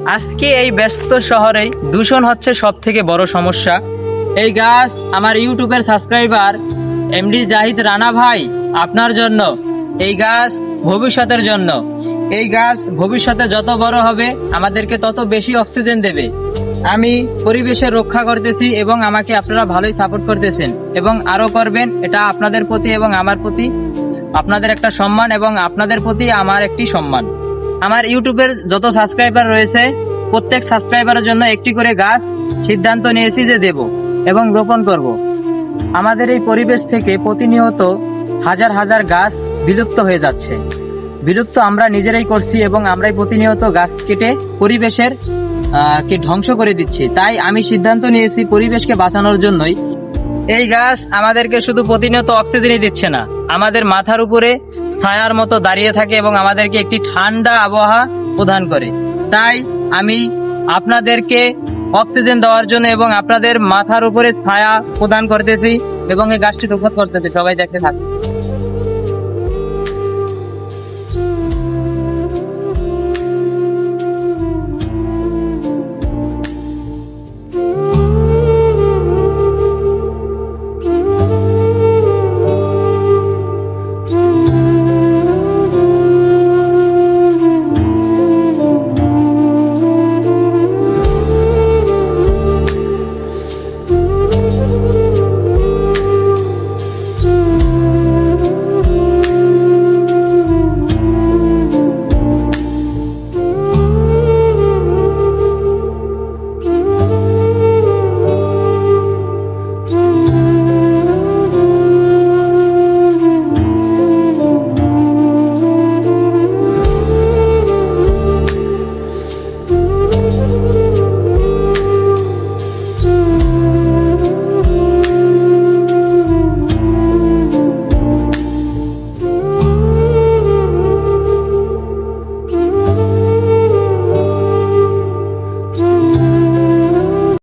আজকে এই ব্যস্ত শহরে দূষণ হচ্ছে সব থেকে বড় সমস্যা। এই গাছ আমার ইউটিউবের সাবস্ক্রাইবার এমডি জাহিদ রানা ভাই, আপনার জন্য। এই গাছ ভবিষ্যতের জন্য। এই গাছ ভবিষ্যতে যত বড় হবে আমাদেরকে তত বেশি অক্সিজেন দেবে। আমি পরিবেশের রক্ষা করতেছি এবং আমাকে আপনারা ভালোই সাপোর্ট করতেছেন এবং আরো করবেন। এটা আপনাদের প্রতি এবং আমার প্রতি আপনাদের একটা সম্মান এবং আপনাদের প্রতি আমার একটি সম্মান। আমার ইউটিউবের যত সাবস্ক্রাইবার রয়েছে প্রত্যেক সাবস্ক্রাইবারের জন্য একটি করে গাছ সিদ্ধান্ত নিয়েছি যে দেব এবং রোপণ করব। আমাদের এই পরিবেশ থেকে প্রতিনিয়ত হাজার হাজার গাছ বিলুপ্ত হয়ে যাচ্ছে। বিলুপ্ত আমরা নিজেরাই করছি এবং আমরাই প্রতিনিয়ত গাছ কেটে পরিবেশের কে ধ্বংস করে দিচ্ছি। তাই আমি সিদ্ধান্ত নিয়েছি পরিবেশকে বাঁচানোর জন্যই এই গাছ আমাদেরকে শুধু প্রতিনিয়ত অক্সিজেনই দিচ্ছে না, আমাদের মাথার উপরে ছায়ার মতো দাঁড়িয়ে থাকে এবং আমাদেরকে একটি ঠান্ডা আবহাওয়া প্রদান করে। তাই আমি আপনাদেরকে অক্সিজেন দেওয়ার জন্য এবং আপনাদের মাথার উপরে ছায়া প্রদান করতেছি এবং এই গাছটি রোপণ করতেছি। সবাই দেখতে থাকুন।